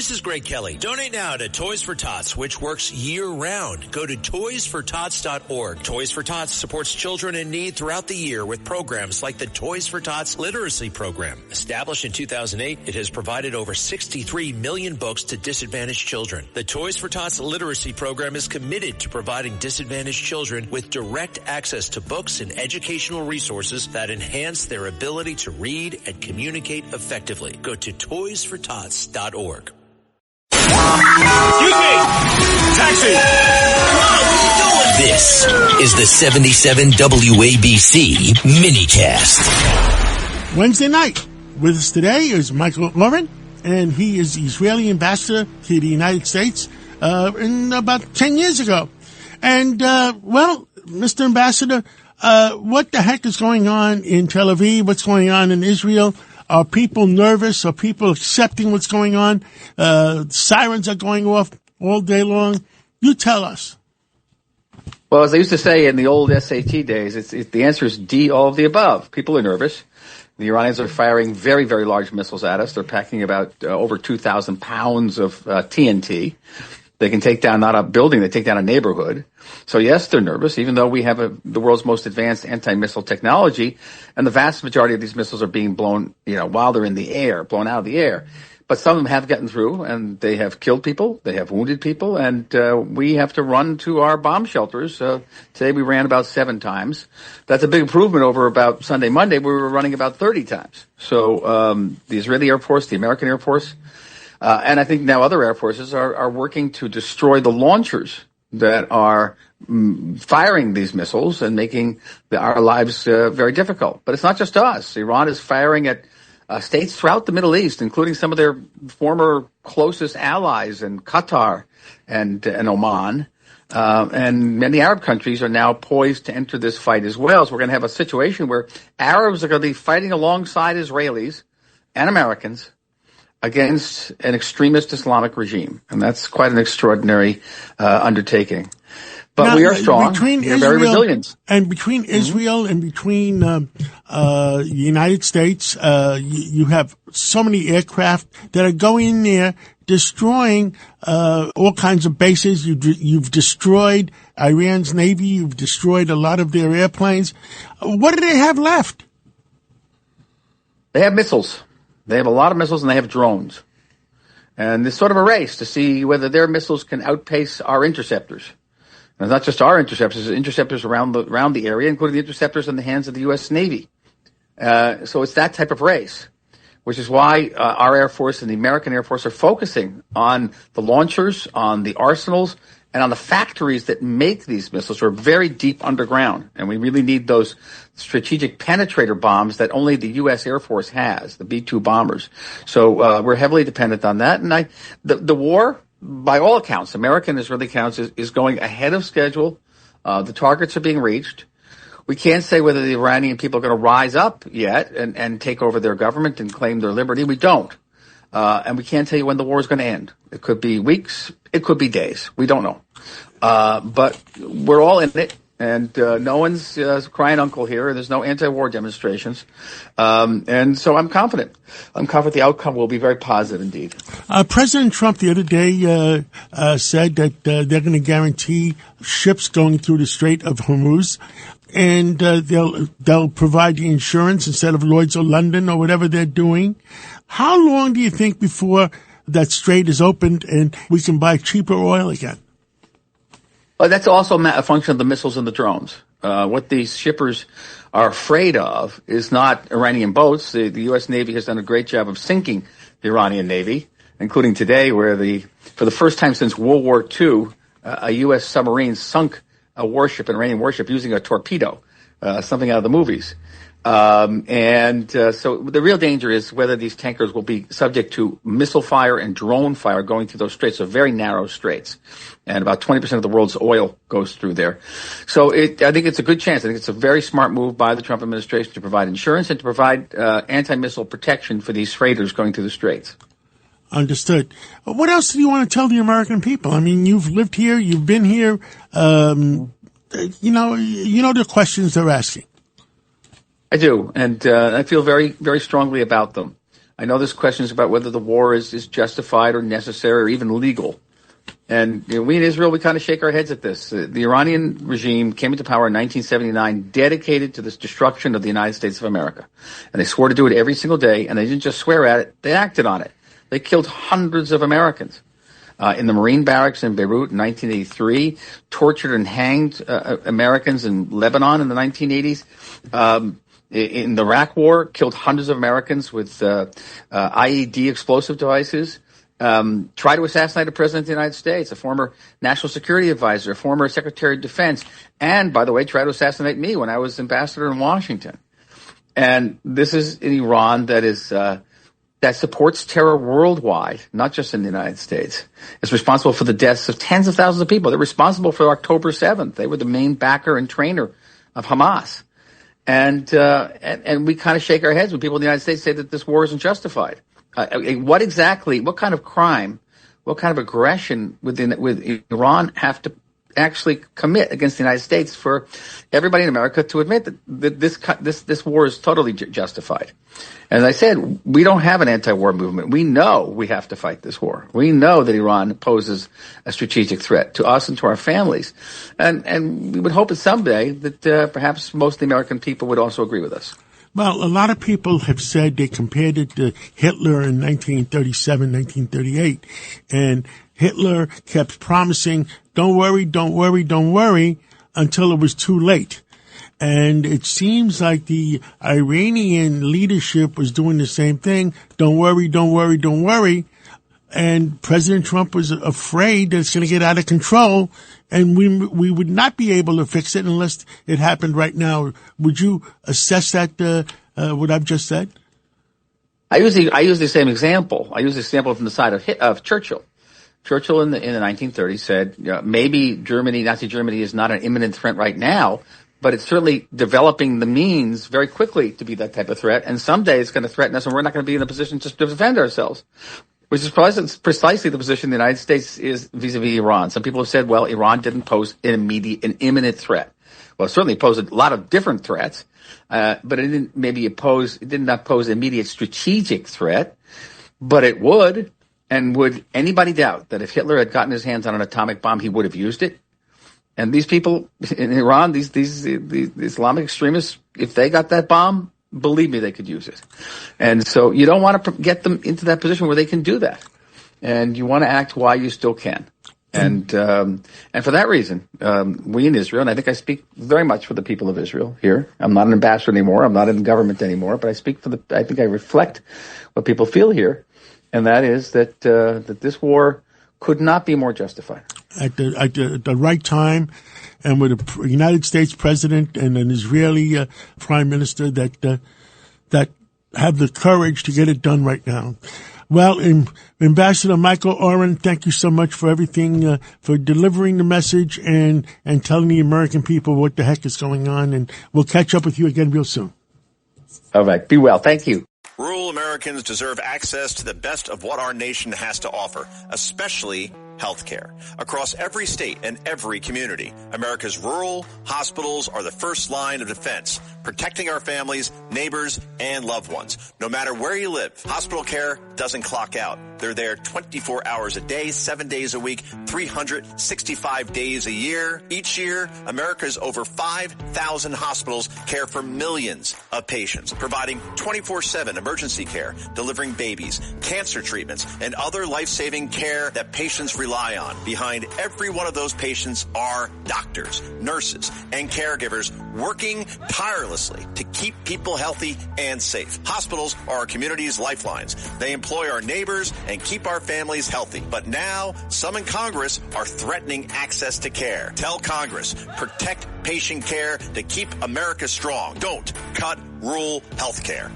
this is Greg Kelly. Donate now to Toys for Tots, which works year-round. Go to toysfortots.org. Toys for Tots supports children in need throughout the year with programs like the Toys for Tots Literacy Program. Established in 2008, it has provided over 63 million books to disadvantaged children. The Toys for Tots Literacy Program is committed to providing disadvantaged children with direct access to books and educational resources that enhance their ability to read and communicate effectively. Go to toysfortots.org. Excuse me! Taxi! This is the 77 WABC minicast. Wednesday night. With us today is Michael Oren, and he is the Israeli ambassador to the United States in about 10 years ago. And, Mr. Ambassador, what the heck is going on in Tel Aviv? What's going on in Israel? Are people nervous? Are people accepting what's going on? Sirens are going off all day long. You tell us. Well, as I used to say in the old SAT days, the answer is D, all of the above. People are nervous. The Iranians are firing very, very large missiles at us. They're packing about over 2,000 pounds of TNT. They can take down not a building, they take down a neighborhood. So yes, they're nervous, even though we have the world's most advanced anti-missile technology, and the vast majority of these missiles are being blown, while they're in the air, blown out of the air. But some of them have gotten through, and they have killed people, they have wounded people, and we have to run to our bomb shelters. Today we ran about 7 times. That's a big improvement over about Sunday, Monday, where we were running about 30 times. So the Israeli Air Force, the American Air Force, and I think now other air forces are working to destroy the launchers that are firing these missiles and making our lives very difficult. But it's not just us. Iran is firing at states throughout the Middle East, including some of their former closest allies in Qatar and Oman. And many Arab countries are now poised to enter this fight as well. So we're going to have a situation where Arabs are going to be fighting alongside Israelis and Americans against an extremist Islamic regime. And that's quite an extraordinary undertaking. But now, we are strong. We're very resilient. And between Israel and between the United States, you have so many aircraft that are going in there, destroying all kinds of bases. You've destroyed Iran's Navy. You've destroyed a lot of their airplanes. What do they have left? They have missiles. They have a lot of missiles, and they have drones. And there's sort of a race to see whether their missiles can outpace our interceptors. And it's not just our interceptors, it's interceptors around the area, including the interceptors in the hands of the U.S. Navy. So it's that type of race, which is why our Air Force and the American Air Force are focusing on the launchers, on the arsenals, and on the factories that make these missiles. Are very deep underground, and we really need those strategic penetrator bombs that only the U.S. Air Force has, the B-2 bombers. So we're heavily dependent on that. And the war, by all accounts, American and Israeli accounts, is going ahead of schedule. The targets are being reached. We can't say whether the Iranian people are going to rise up yet and take over their government and claim their liberty. We don't. And we can't tell you when the war is going to end. It could be weeks. It could be days. We don't know. But we're all in it. And no one's crying uncle here. There's no anti-war demonstrations. And so I'm confident. I'm confident the outcome will be very positive indeed. President Trump the other day said that they're going to guarantee ships going through the Strait of Hormuz, and they'll provide the insurance instead of Lloyd's or London or whatever they're doing. How long do you think before that strait is opened and we can buy cheaper oil again? Well, that's also a function of the missiles and the drones. What these shippers are afraid of is not Iranian boats. The U.S. Navy has done a great job of sinking the Iranian Navy, including today where for the first time since World War II, a U.S. submarine sunk a warship, an Iranian warship, using a torpedo, something out of the movies. So the real danger is whether these tankers will be subject to missile fire and drone fire going through those straits, so very narrow straits. And about 20% of the world's oil goes through there. So I think it's a good chance. I think it's a very smart move by the Trump administration to provide insurance and to provide anti-missile protection for these freighters going through the straits. Understood. What else do you want to tell the American people? I mean, you've lived here, you've been here. You know the questions they're asking. I do, and I feel very, very strongly about them. I know there's questions about whether the war is justified or necessary or even legal. And we in Israel, we kind of shake our heads at this. The Iranian regime came into power in 1979 dedicated to this destruction of the United States of America. And they swore to do it every single day, and they didn't just swear at it, they acted on it. They killed hundreds of Americans. In the Marine barracks in Beirut in 1983, tortured and hanged Americans in Lebanon in the 1980s. In the Iraq War, killed hundreds of Americans with IED explosive devices. Tried to assassinate a president of the United States, a former national security advisor, a former secretary of defense, and, by the way, tried to assassinate me when I was ambassador in Washington. And this is an Iran that is that supports terror worldwide, not just in the United States. It's responsible for the deaths of tens of thousands of people. They're responsible for October 7th. They were the main backer and trainer of Hamas. And we kind of shake our heads when people in the United States say that this war isn't justified. What kind of crime, what kind of aggression would Iran have to actually commit against the United States for everybody in America to admit that this war is totally justified? And as I said, we don't have an anti-war movement. We know we have to fight this war. We know that Iran poses a strategic threat to us and to our families. And we would hope that someday that perhaps most of the American people would also agree with us. Well, a lot of people have said they compared it to Hitler in 1937, 1938. And Hitler kept promising, don't worry, don't worry, don't worry, until it was too late. And it seems like the Iranian leadership was doing the same thing. Don't worry, don't worry, don't worry. And President Trump was afraid that it's going to get out of control, and we would not be able to fix it unless it happened right now. Would you assess that, what I've just said? I use the same example. I use the example from the side of Churchill. Churchill in the 1930s said, maybe Nazi Germany is not an imminent threat right now, but it's certainly developing the means very quickly to be that type of threat. And someday it's going to threaten us, and we're not going to be in a position just to defend ourselves. Which is precisely the position the United States is vis-a-vis Iran. Some people have said, well, Iran didn't pose an imminent threat. Well, it certainly posed a lot of different threats, but it did not pose an immediate strategic threat, but it would. And would anybody doubt that if Hitler had gotten his hands on an atomic bomb, he would have used it? And these people in Iran, these Islamic extremists, if they got that bomb, believe me, they could use it. And so you don't want to get them into that position where they can do that. And you want to act while you still can. And for that reason, we in Israel, and I think I speak very much for the people of Israel here. I'm not an ambassador anymore. I'm not in government anymore, but I think I reflect what people feel here. And that is that this war could not be more justified. At the right time, and with a United States president and an Israeli prime minister that have the courage to get it done right now. Well, Ambassador Michael Oren, thank you so much for everything, for delivering the message and telling the American people what the heck is going on. And we'll catch up with you again real soon. All right. Be well. Thank you. Rural Americans deserve access to the best of what our nation has to offer, especially healthcare. Across every state and every community, America's rural hospitals are the first line of defense, protecting our families, neighbors, and loved ones. No matter where you live, hospital care doesn't clock out. They're there 24 hours a day, 7 days a week, 365 days a year. Each year, America's over 5,000 hospitals care for millions of patients, providing 24/7 emergency care, delivering babies, cancer treatments, and other life-saving care that patients rely on. Behind every one of those patients are doctors, nurses, and caregivers working tirelessly to keep people healthy and safe. Hospitals are our community's lifelines. They employ our neighbors and keep our families healthy. But now, some in Congress are threatening access to care. Tell Congress, protect patient care to keep America strong. Don't cut rural health care.